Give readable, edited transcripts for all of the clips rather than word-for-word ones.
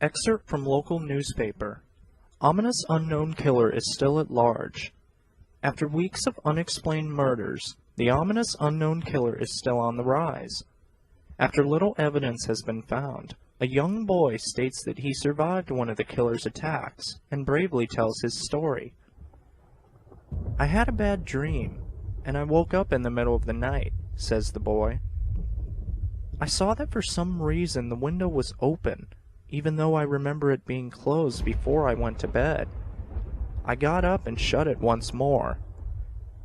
Excerpt from local newspaper. Ominous unknown killer is still at large. After weeks of unexplained murders, the ominous unknown killer is still on the rise. After little evidence has been found, a young boy states that he survived one of the killer's attacks and bravely tells his story. "I had a bad dream, and I woke up in the middle of the night," says the boy. "I saw that for some reason the window was open, even though I remember it being closed before I went to bed. I got up and shut it once more.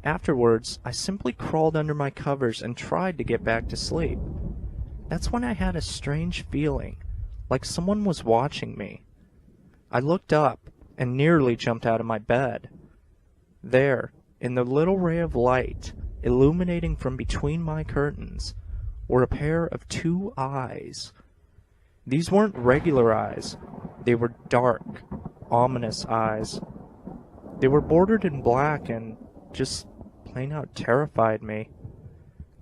Afterwards, I simply crawled under my covers and tried to get back to sleep. That's when I had a strange feeling, like someone was watching me. I looked up and nearly jumped out of my bed. There, in the little ray of light, illuminating from between my curtains, were a pair of 2 eyes. These weren't regular eyes. They were dark, ominous eyes. They were bordered in black and just plain out terrified me.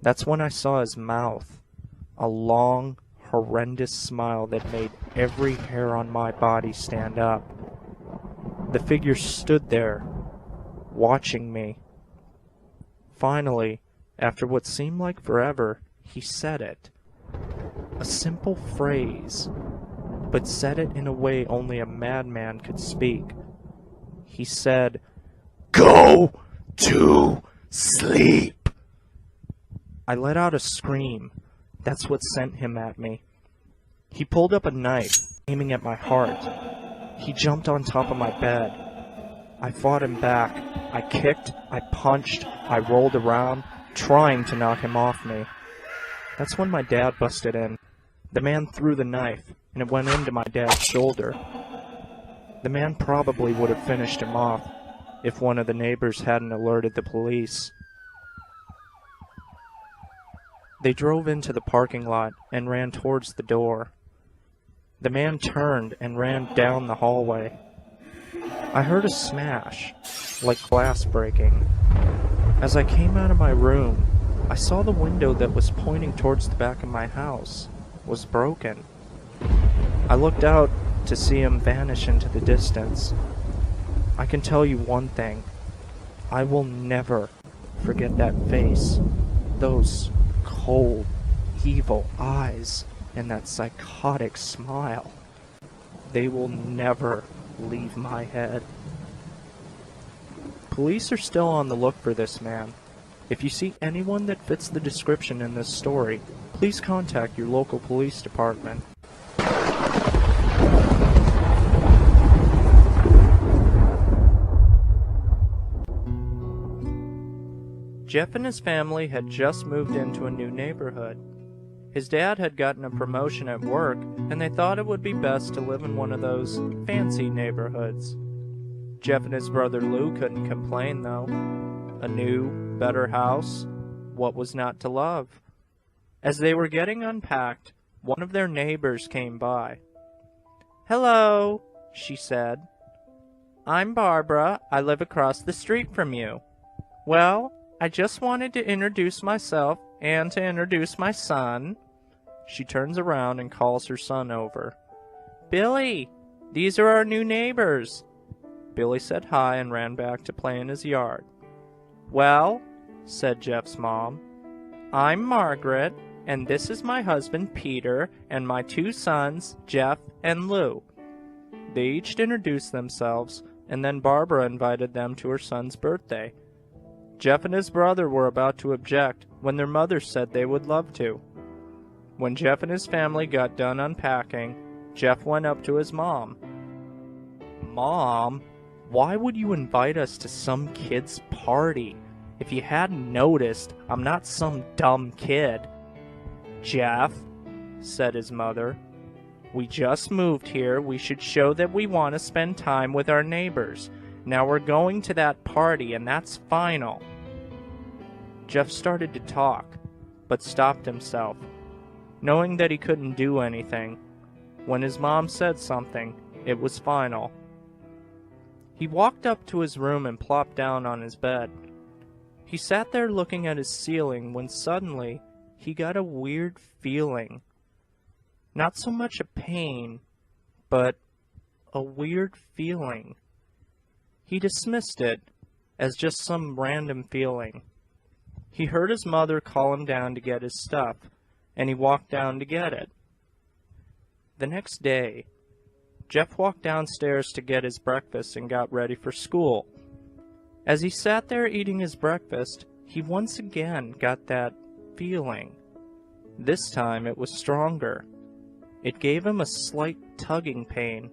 That's when I saw his mouth, a long, horrendous smile that made every hair on my body stand up. The figure stood there, watching me. Finally, after what seemed like forever, he said it. A simple phrase, but said it in a way only a madman could speak. He said, "Go to sleep!" I let out a scream. That's what sent him at me. He pulled up a knife, aiming at my heart. He jumped on top of my bed. I fought him back. I kicked, I punched, I rolled around, trying to knock him off me. That's when my dad busted in. The man threw the knife, and it went into my dad's shoulder. The man probably would have finished him off if one of the neighbors hadn't alerted the police. They drove into the parking lot and ran towards the door. The man turned and ran down the hallway. I heard a smash, like glass breaking. As I came out of my room, I saw the window that was pointing towards the back of my house was broken. I looked out to see him vanish into the distance. I can tell you one thing. I will never forget that face, those cold, evil eyes, and that psychotic smile. They will never leave my head. Police are still on the look for this man. If you see anyone that fits the description in this story, please contact your local police department. Jeff and his family had just moved into a new neighborhood. His dad had gotten a promotion at work, and they thought it would be best to live in one of those fancy neighborhoods. Jeff and his brother Lou couldn't complain, though. A new, better house, what was not to love? As they were getting unpacked, one of their neighbors came by. "Hello," she said. "I'm Barbara. I live across the street from you. Well, I just wanted to introduce myself and to introduce my son." She turns around and calls her son over. "Billy, these are our new neighbors." Billy said hi and ran back to play in his yard. "Well," said Jeff's mom, "I'm Margaret, and this is my husband Peter and my 2 sons, Jeff and Lou." They each introduced themselves, and then Barbara invited them to her son's birthday. Jeff and his brother were about to object when their mother said they would love to. When Jeff and his family got done unpacking, Jeff went up to his mom. "Mom, why would you invite us to some kid's party? If you hadn't noticed, I'm not some dumb kid." "Jeff," said his mother, "we just moved here. We should show that we want to spend time with our neighbors. Now we're going to that party, and that's final." Jeff started to talk, but stopped himself, knowing that he couldn't do anything. When his mom said something, it was final. He walked up to his room and plopped down on his bed. He sat there looking at his ceiling when suddenly he got a weird feeling. Not so much a pain, but a weird feeling. He dismissed it as just some random feeling. He heard his mother call him down to get his stuff, and he walked down to get it. The next day, Jeff walked downstairs to get his breakfast and got ready for school. As he sat there eating his breakfast, he once again got that feeling. This time it was stronger. It gave him a slight tugging pain,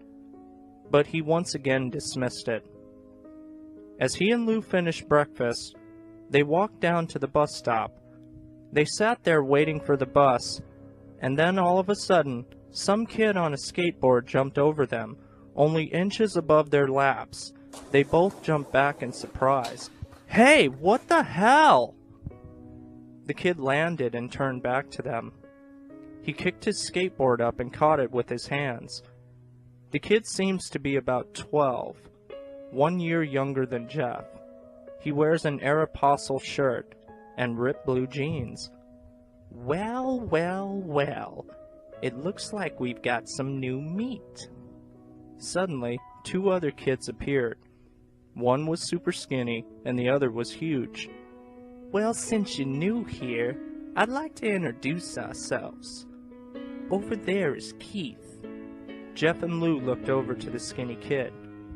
but he once again dismissed it. As he and Lou finished breakfast, they walked down to the bus stop. They sat there waiting for the bus, and then all of a sudden, some kid on a skateboard jumped over them, only inches above their laps. They both jumped back in surprise. "Hey, what the hell?" The kid landed and turned back to them. He kicked his skateboard up and caught it with his hands. The kid seems to be about 12, 1 year younger than Jeff. He wears an Aeropostale shirt and ripped blue jeans. "Well, well, well. It looks like we've got some new meat." Suddenly, 2 other kids appeared. One was super skinny, and the other was huge. "Well, since you're new here, I'd like to introduce ourselves. Over there is Keith." Jeff and Lou looked over to the skinny kid.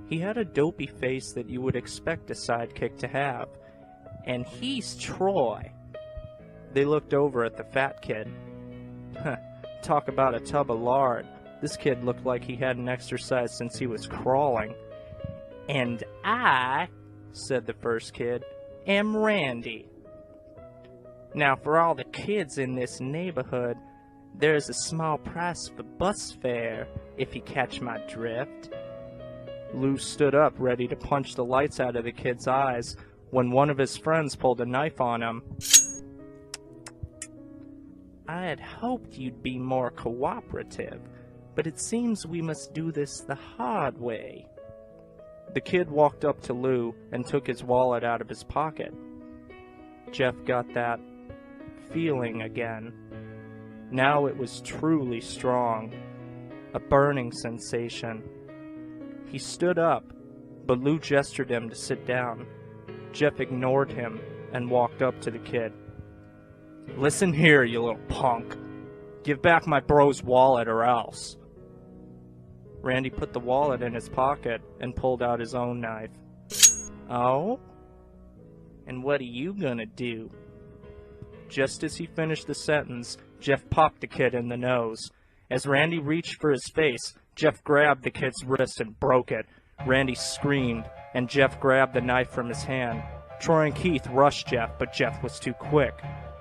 He had a dopey face that you would expect a sidekick to have. "And he's Troy." They looked over at the fat kid. Talk about a tub of lard. This kid looked like he hadn't exercised since he was crawling. "And I," said the first kid, "am Randy. Now for all the kids in this neighborhood, there's a small price for bus fare, if you catch my drift." Lou stood up, ready to punch the lights out of the kid's eyes, when one of his friends pulled a knife on him. "I had hoped you'd be more cooperative, but it seems we must do this the hard way." The kid walked up to Lou and took his wallet out of his pocket. Jeff got that feeling again. Now it was truly strong, a burning sensation. He stood up, but Lou gestured him to sit down. Jeff ignored him and walked up to the kid. "Listen here, you little punk. Give back my bro's wallet or else." Randy put the wallet in his pocket and pulled out his own knife. "Oh? And what are you gonna do?" Just as he finished the sentence, Jeff popped the kid in the nose. As Randy reached for his face, Jeff grabbed the kid's wrist and broke it. Randy screamed, and Jeff grabbed the knife from his hand. Troy and Keith rushed Jeff, but Jeff was too quick.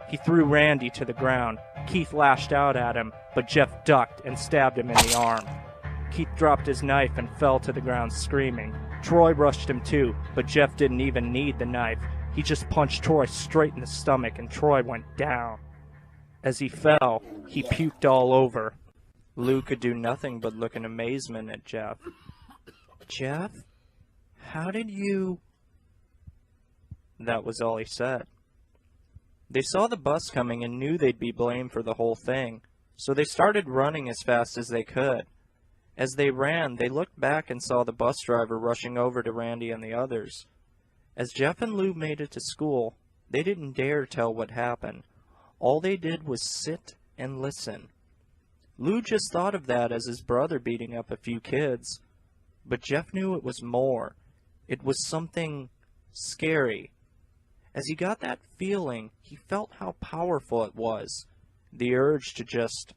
He threw Randy to the ground. Keith lashed out at him, but Jeff ducked and stabbed him in the arm. Keith dropped his knife and fell to the ground screaming. Troy rushed him too, but Jeff didn't even need the knife. He just punched Troy straight in the stomach and Troy went down. As he fell, he puked all over. Lou could do nothing but look in amazement at Jeff. "Jeff, how did you—" That was all he said. They saw the bus coming and knew they'd be blamed for the whole thing, so they started running as fast as they could. As they ran, they looked back and saw the bus driver rushing over to Randy and the others. As Jeff and Lou made it to school, they didn't dare tell what happened. All they did was sit and listen. Lou just thought of that as his brother beating up a few kids, but Jeff knew it was more. It was something scary. As he got that feeling, he felt how powerful it was, the urge to just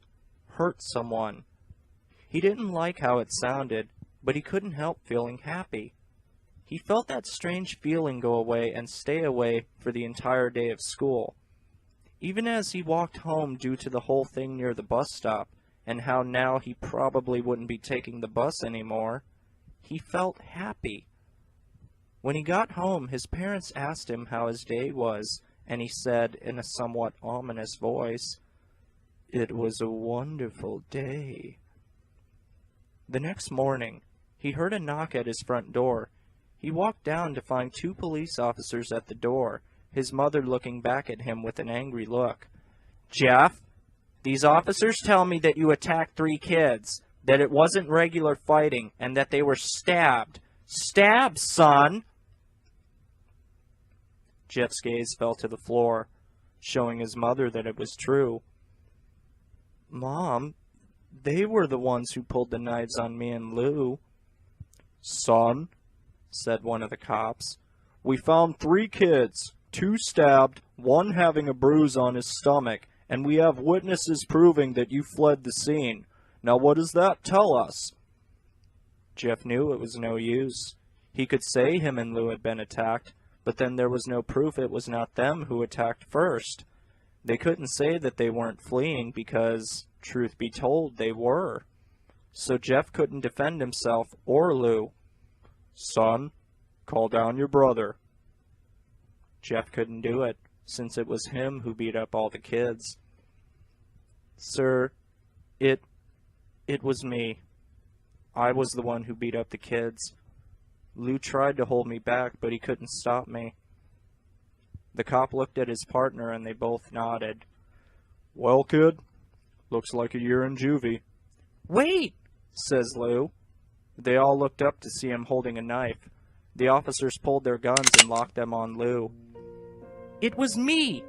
hurt someone. He didn't like how it sounded, but he couldn't help feeling happy. He felt that strange feeling go away and stay away for the entire day of school. Even as he walked home due to the whole thing near the bus stop, and how now he probably wouldn't be taking the bus anymore, he felt happy. When he got home, his parents asked him how his day was, and he said in a somewhat ominous voice, "It was a wonderful day." The next morning, he heard a knock at his front door. He walked down to find 2 police officers at the door, his mother looking back at him with an angry look. "Jeff, these officers tell me that you attacked 3 kids. that it wasn't regular fighting, and that they were stabbed. Stabbed, son! Jeff's gaze fell to the floor, showing his mother that it was true. Mom, they were the ones who pulled the knives on me and Lou. Son, said one of the cops, we found 3 kids, 2 stabbed, 1 having a bruise on his stomach, and we have witnesses proving that you fled the scene. Now what does that tell us? Jeff knew it was no use. He could say him and Lou had been attacked, but then there was no proof it was not them who attacked first. They couldn't say that they weren't fleeing because, truth be told, they were. So Jeff couldn't defend himself or Lou. Son, call down your brother. Jeff couldn't do it, since it was him who beat up all the kids. Sir, it was me. I was the one who beat up the kids. Lou tried to hold me back, but he couldn't stop me. The cop looked at his partner, and they both nodded. Well, kid, looks like a year in juvie. Wait, says Lou. They all looked up to see him holding a knife. The officers pulled their guns and locked them on Lou. It was me!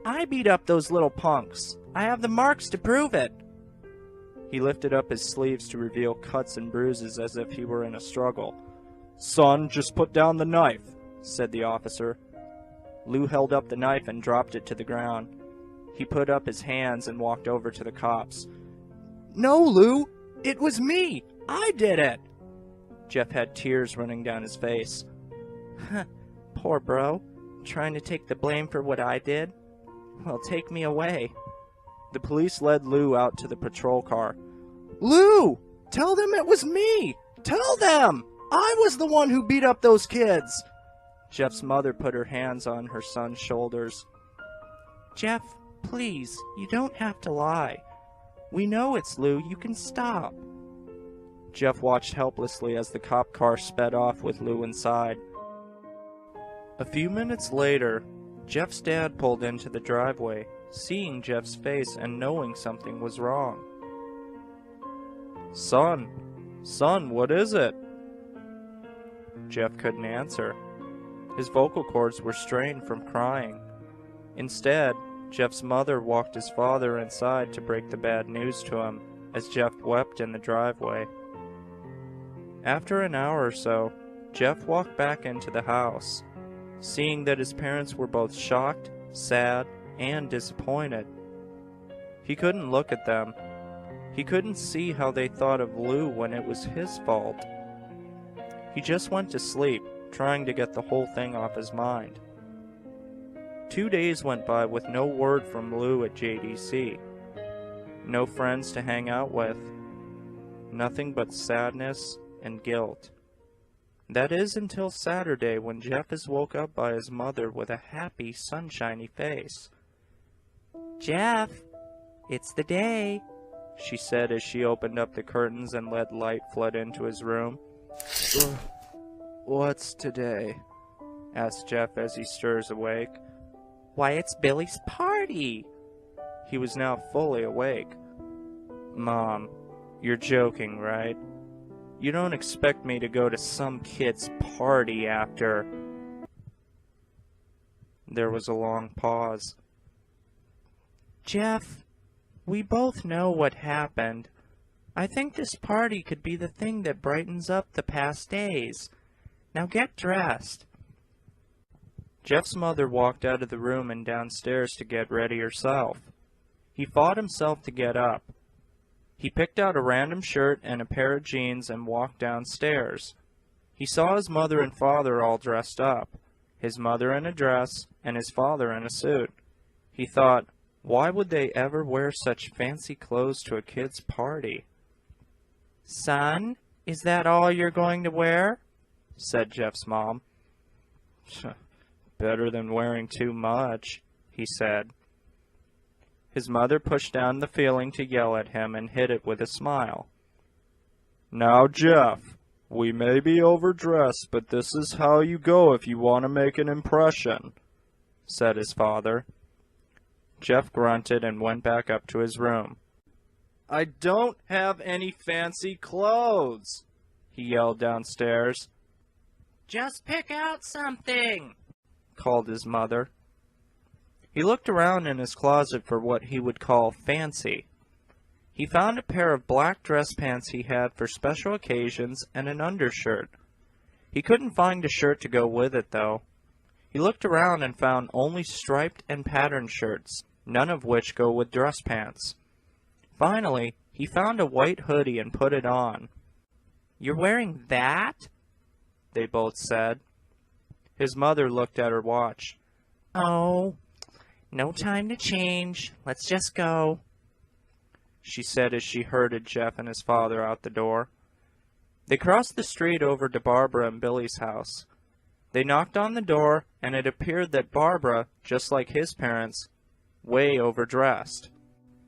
I beat up those little punks. I have the marks to prove it. He lifted up his sleeves to reveal cuts and bruises as if he were in a struggle. Son, just put down the knife, said the officer. Lou held up the knife and dropped it to the ground. He put up his hands and walked over to the cops. No, Lou! It was me! I did it! Jeff had tears running down his face. Poor bro. Trying to take the blame for what I did? Well, take me away. The police led Lou out to the patrol car. Lou! Tell them it was me! Tell them! I was the one who beat up those kids! Jeff's mother put her hands on her son's shoulders. Jeff, please, you don't have to lie. We know it's Lou. You can stop. Jeff watched helplessly as the cop car sped off with Lou inside. A few minutes later, Jeff's dad pulled into the driveway, seeing Jeff's face and knowing something was wrong. Son, what is it? Jeff couldn't answer. His vocal cords were strained from crying. Instead, Jeff's mother walked his father inside to break the bad news to him as Jeff wept in the driveway. After an hour or so, Jeff walked back into the house, seeing that his parents were both shocked, sad, and disappointed. He couldn't look at them. He couldn't see how they thought of Lou when it was his fault. He just went to sleep, trying to get the whole thing off his mind. 2 days went by with no word from Lou at JDC. No friends to hang out with. Nothing but sadness and guilt. That is until Saturday, when Jeff is woke up by his mother with a happy, sunshiny face. Jeff, it's the day, she said as she opened up the curtains and let light flood into his room. What's today? Asked Jeff as he stirs awake. Why, it's Billy's party! He was now fully awake. Mom, you're joking, right? You don't expect me to go to some kid's party after... There was a long pause. Jeff, we both know what happened. I think this party could be the thing that brightens up the past days. Now get dressed. Jeff's mother walked out of the room and downstairs to get ready herself. He fought himself to get up. He picked out a random shirt and a pair of jeans and walked downstairs. He saw his mother and father all dressed up, his mother in a dress and his father in a suit. He thought, why would they ever wear such fancy clothes to a kid's party? Son, is that all you're going to wear? Said Jeff's mom. Better than wearing too much, he said. His mother pushed down the feeling to yell at him and hid it with a smile. Now, Jeff, we may be overdressed, but this is how you go if you want to make an impression, said his father. Jeff grunted and went back up to his room. I don't have any fancy clothes, he yelled downstairs. Just pick out something, called his mother. He looked around in his closet for what he would call fancy. He found a pair of black dress pants he had for special occasions and an undershirt. He couldn't find a shirt to go with it, though. He looked around and found only striped and patterned shirts, none of which go with dress pants. Finally, he found a white hoodie and put it on. "You're wearing that?" they both said. His mother looked at her watch. "Oh, no time to change. Let's just go," she said as she herded Jeff and his father out the door. They crossed the street over to Barbara and Billy's house. They knocked on the door, and it appeared that Barbara, just like his parents, way overdressed.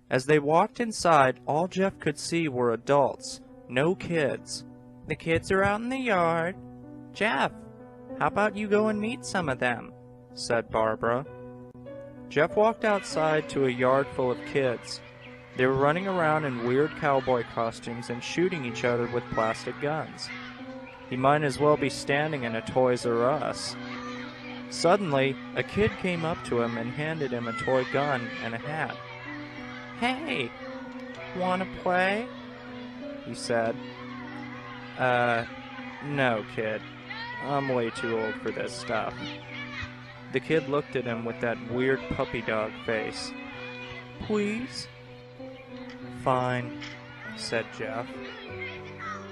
As they walked inside, all Jeff could see were adults, no kids. "The kids are out in the yard. Jeff, how about you go and meet some of them?" said Barbara. Jeff walked outside to a yard full of kids. They were running around in weird cowboy costumes and shooting each other with plastic guns. He might as well be standing in a Toys R Us. Suddenly, a kid came up to him and handed him a toy gun and a hat. "Hey, wanna play?" he said. No, kid. I'm way too old for this stuff." The kid looked at him with that weird puppy dog face. "Please?" "Fine," said Jeff.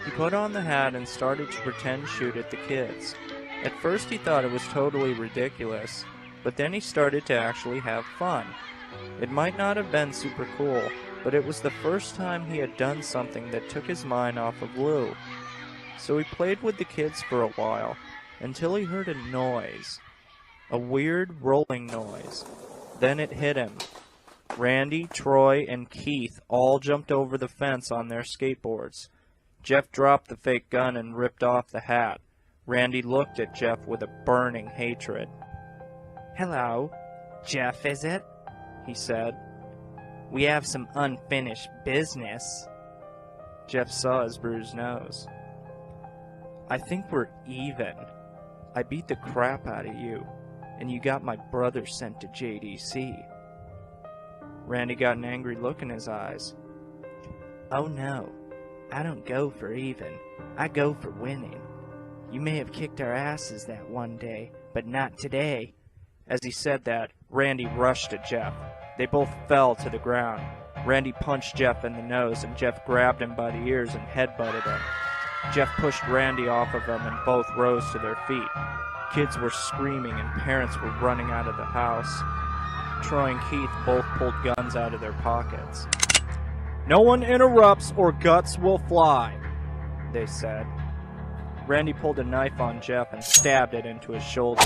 He put on the hat and started to pretend shoot at the kids. At first he thought it was totally ridiculous, but then he started to actually have fun. It might not have been super cool, but it was the first time he had done something that took his mind off of Lou. So he played with the kids for a while, until he heard a noise. A weird rolling noise. Then it hit him. Randy, Troy, and Keith all jumped over the fence on their skateboards. Jeff dropped the fake gun and ripped off the hat. Randy looked at Jeff with a burning hatred. "Hello, Jeff, is it?" he said. "We have some unfinished business." Jeff saw his bruised nose. "I think we're even. I beat the crap out of you, and you got my brother sent to JDC. Randy got an angry look in his eyes. "Oh no, I don't go for even. I go for winning. You may have kicked our asses that one day, but not today." As he said that, Randy rushed at Jeff. They both fell to the ground. Randy punched Jeff in the nose, and Jeff grabbed him by the ears and headbutted him. Jeff pushed Randy off of him, and both rose to their feet. Kids were screaming, and parents were running out of the house. Troy and Keith both pulled guns out of their pockets. "No one interrupts or guts will fly," they said. Randy pulled a knife on Jeff and stabbed it into his shoulder.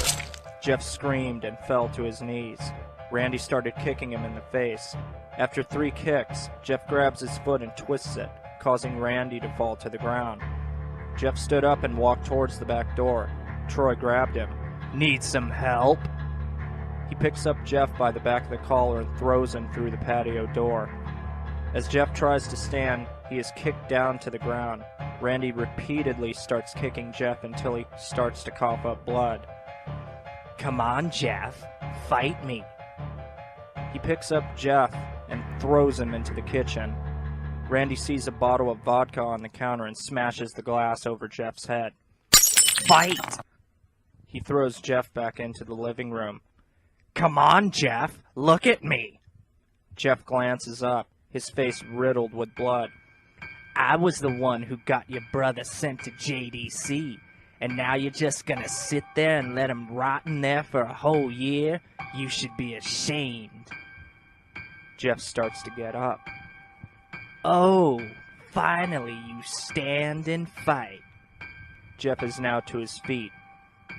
Jeff screamed and fell to his knees. Randy started kicking him in the face. After 3 kicks, Jeff grabs his foot and twists it, causing Randy to fall to the ground. Jeff stood up and walked towards the back door. Troy grabbed him. "Need some help?" He picks up Jeff by the back of the collar and throws him through the patio door. As Jeff tries to stand, he is kicked down to the ground. Randy repeatedly starts kicking Jeff until he starts to cough up blood. "Come on, Jeff. Fight me." He picks up Jeff and throws him into the kitchen. Randy sees a bottle of vodka on the counter and smashes the glass over Jeff's head. "Fight!" He throws Jeff back into the living room. "Come on, Jeff. Look at me." Jeff glances up, his face riddled with blood. "I was the one who got your brother sent to JDC, and now you're just gonna sit there and let him rot in there for a whole year? You should be ashamed." Jeff starts to get up. "Oh, finally you stand and fight." Jeff is now to his feet,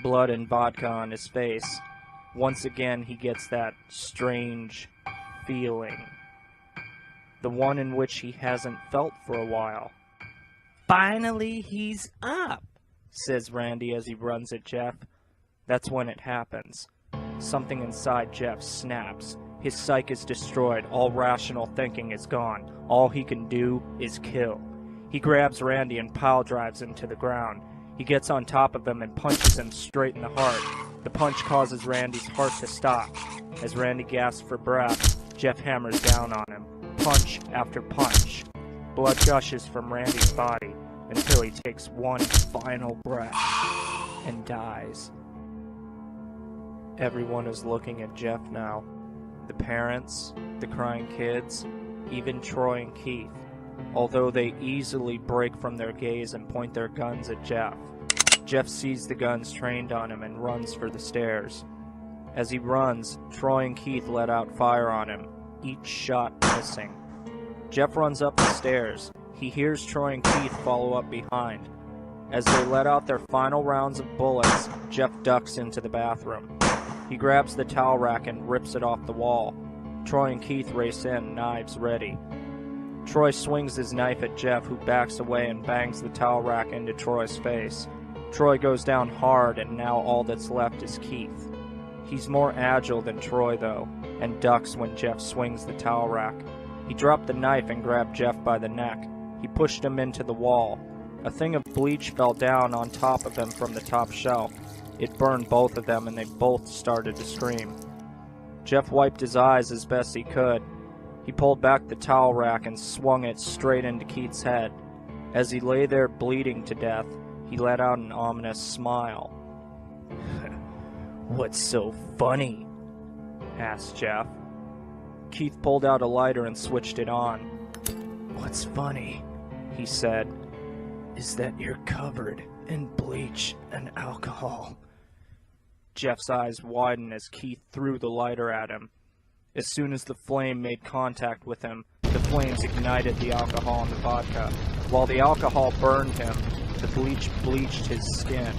blood and vodka on his face. Once again he gets that strange feeling. The one in which he hasn't felt for a while. "Finally he's up," says Randy as he runs at Jeff. That's when it happens. Something inside Jeff snaps. His psyche is destroyed, all rational thinking is gone. All he can do is kill. He grabs Randy and pile drives him to the ground. He gets on top of him and punches him straight in the heart. The punch causes Randy's heart to stop. As Randy gasps for breath, Jeff hammers down on him, punch after punch. Blood gushes from Randy's body until he takes one final breath and dies. Everyone is looking at Jeff now. The parents, the crying kids, even Troy and Keith, although they easily break from their gaze and point their guns at Jeff. Jeff sees the guns trained on him and runs for the stairs. As he runs, Troy and Keith let out fire on him, each shot missing. Jeff runs up the stairs. He hears Troy and Keith follow up behind. As they let out their final rounds of bullets, Jeff ducks into the bathroom. He grabs the towel rack and rips it off the wall. Troy and Keith race in, knives ready. Troy swings his knife at Jeff, who backs away and bangs the towel rack into Troy's face. Troy goes down hard, and now all that's left is Keith. He's more agile than Troy, though, and ducks when Jeff swings the towel rack. He dropped the knife and grabbed Jeff by the neck. He pushed him into the wall. A thing of bleach fell down on top of him from the top shelf. It burned both of them, and they both started to scream. Jeff wiped his eyes as best he could. He pulled back the towel rack and swung it straight into Keith's head. As he lay there bleeding to death, he let out an ominous smile. "What's so funny?" asked Jeff. Keith pulled out a lighter and switched it on. "What's funny," he said, "is that you're covered in bleach and alcohol." Jeff's eyes widened as Keith threw the lighter at him. As soon as the flame made contact with him, the flames ignited the alcohol and the vodka. While the alcohol burned him, the bleach bleached his skin.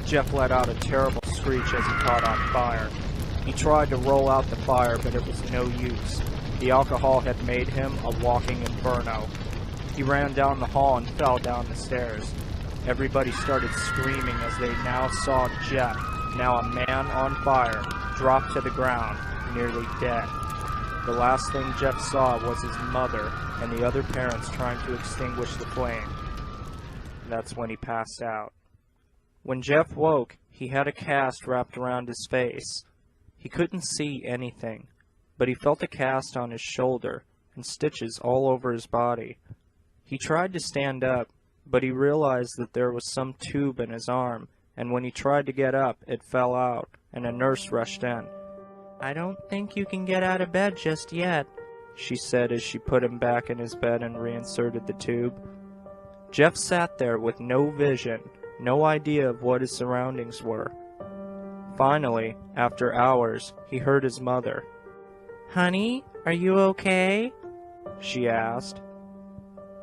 Jeff let out a terrible screech as he caught on fire. He tried to roll out the fire, but it was no use. The alcohol had made him a walking inferno. He ran down the hall and fell down the stairs. Everybody started screaming as they now saw Jeff, now a man on fire, drop to the ground, nearly dead. The last thing Jeff saw was his mother and the other parents trying to extinguish the flame. That's when he passed out. When Jeff woke, he had a cast wrapped around his face. He couldn't see anything, but he felt a cast on his shoulder and stitches all over his body. He tried to stand up, but he realized that there was some tube in his arm, and when he tried to get up, it fell out, and a nurse rushed in. "I don't think you can get out of bed just yet," she said as she put him back in his bed and reinserted the tube. Jeff sat there with no vision, no idea of what his surroundings were. Finally, after hours, he heard his mother. "Honey, are you okay?" she asked.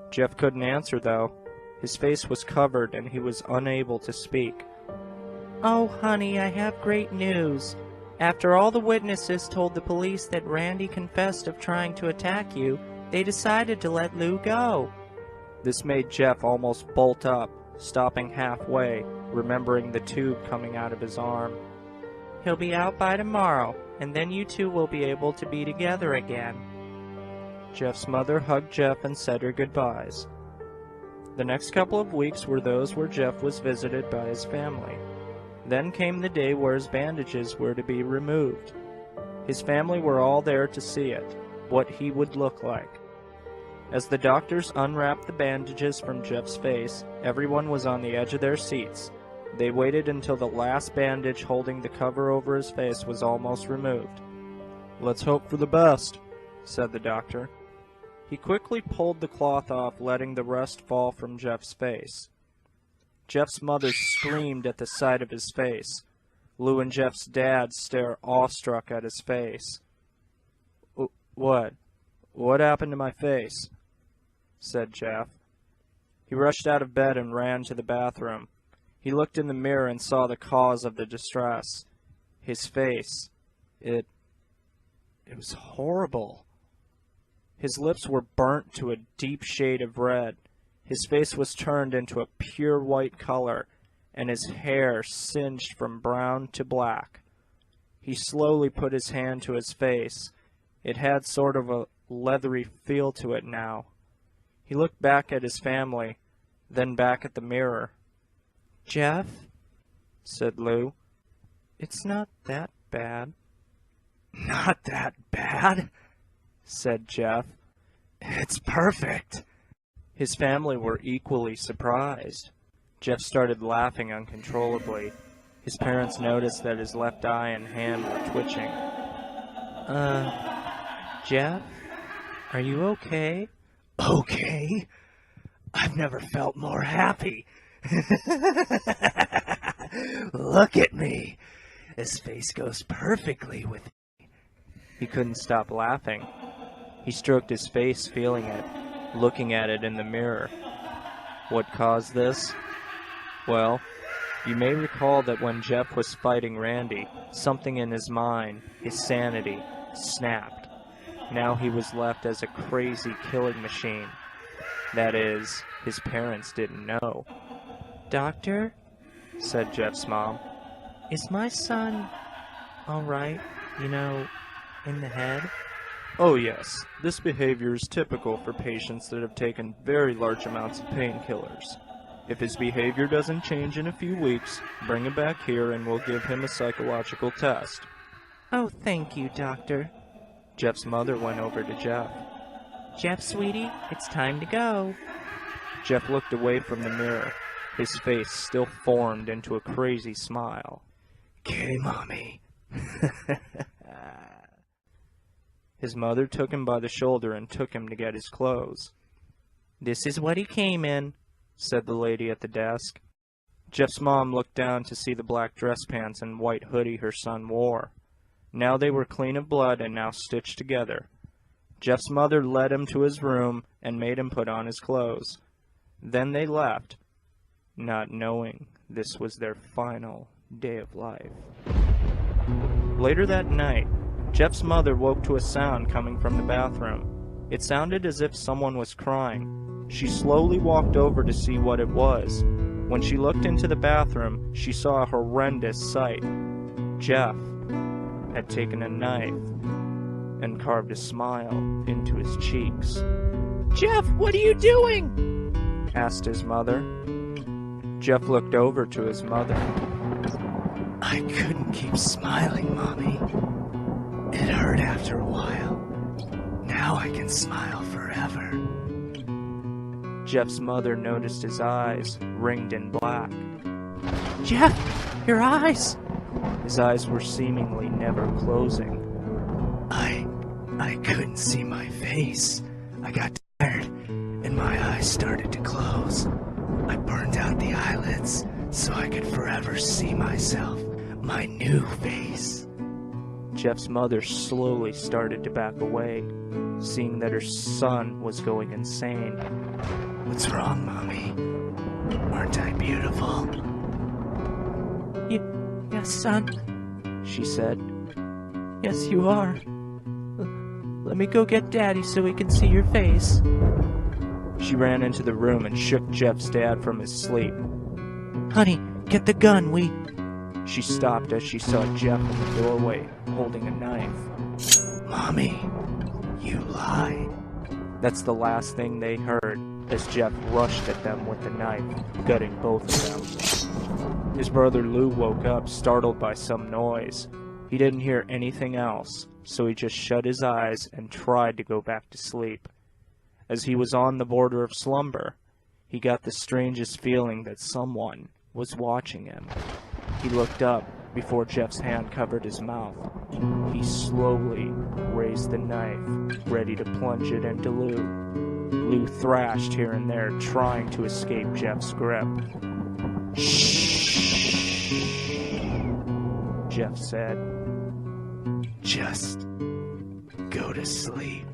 Jeff couldn't answer, though. His face was covered and he was unable to speak. "Oh, honey, I have great news. After all the witnesses told the police that Randy confessed of trying to attack you, they decided to let Lou go." This made Jeff almost bolt up, stopping halfway, remembering the tube coming out of his arm. "He'll be out by tomorrow, and then you two will be able to be together again." Jeff's mother hugged Jeff and said her goodbyes. The next couple of weeks were those where Jeff was visited by his family. Then came the day where his bandages were to be removed. His family were all there to see it, what he would look like. As the doctors unwrapped the bandages from Jeff's face, everyone was on the edge of their seats. They waited until the last bandage holding the cover over his face was almost removed. "Let's hope for the best," said the doctor. He quickly pulled the cloth off, letting the rest fall from Jeff's face. Jeff's mother screamed at the sight of his face. Lou and Jeff's dad stared awestruck at his face. What? What happened to my face?" said Jeff. He rushed out of bed and ran to the bathroom. He looked in the mirror and saw the cause of the distress. His face. It was horrible. His lips were burnt to a deep shade of red. His face was turned into a pure white color, and his hair singed from brown to black. He slowly put his hand to his face, It had sort of a leathery feel to it now. He looked back at his family, then back at the mirror. "Jeff," said Lou, "it's not that bad." "Not that bad?" said Jeff. "It's perfect." His family were equally surprised. Jeff started laughing uncontrollably. His parents noticed that his left eye and hand were twitching. Jeff? Are you okay?" "Okay? I've never felt more happy." "Look at me. This face goes perfectly with me." He couldn't stop laughing. He stroked his face, feeling it, looking at it in the mirror. What caused this? Well, you may recall that when Jeff was fighting Randy, something in his mind, his sanity, snapped. Now he was left as a crazy killing machine. That is, his parents didn't know. "Doctor," said Jeff's mom, "is my son all right, in the head?" "Oh yes, this behavior is typical for patients that have taken very large amounts of painkillers. If his behavior doesn't change in a few weeks, bring him back here and we'll give him a psychological test." "Oh, thank you, doctor." Jeff's mother went over to Jeff. "Jeff, sweetie, it's time to go." Jeff looked away from the mirror. His face still formed into a crazy smile. "Okay, Mommy." His mother took him by the shoulder and took him to get his clothes. "This is what he came in," said the lady at the desk. Jeff's mom looked down to see the black dress pants and white hoodie her son wore. Now they were clean of blood and now stitched together. Jeff's mother led him to his room and made him put on his clothes. Then they left, not knowing this was their final day of life. Later that night, Jeff's mother woke to a sound coming from the bathroom. It sounded as if someone was crying. She slowly walked over to see what it was. When she looked into the bathroom, she saw a horrendous sight. Jeff had taken a knife and carved a smile into his cheeks. "Jeff, what are you doing?" asked his mother. Jeff looked over to his mother. "I couldn't keep smiling, Mommy. It hurt after a while. Now I can smile forever." Jeff's mother noticed his eyes, ringed in black. "Jeff, your eyes!" His eyes were seemingly never closing. I couldn't see my face. I got tired, and my eyes started to close. I burned out the eyelids so I could forever see myself, my new face." Jeff's mother slowly started to back away, seeing that her son was going insane. "What's wrong, Mommy? Aren't I beautiful?" Yes, son," she said. "Yes, you are. Let me go get Daddy so he can see your face." She ran into the room and shook Jeff's dad from his sleep. "Honey, get the gun, She stopped as she saw Jeff in the doorway, holding a knife. "Mommy, you lied." That's the last thing they heard, as Jeff rushed at them with the knife, gutting both of them. His brother Lou woke up, startled by some noise. He didn't hear anything else, so he just shut his eyes and tried to go back to sleep. As he was on the border of slumber, he got the strangest feeling that someone was watching him. He looked up before Jeff's hand covered his mouth. He slowly raised the knife, ready to plunge it into Lou. Lou thrashed here and there, trying to escape Jeff's grip. "Shh," Jeff said. "Just go to sleep."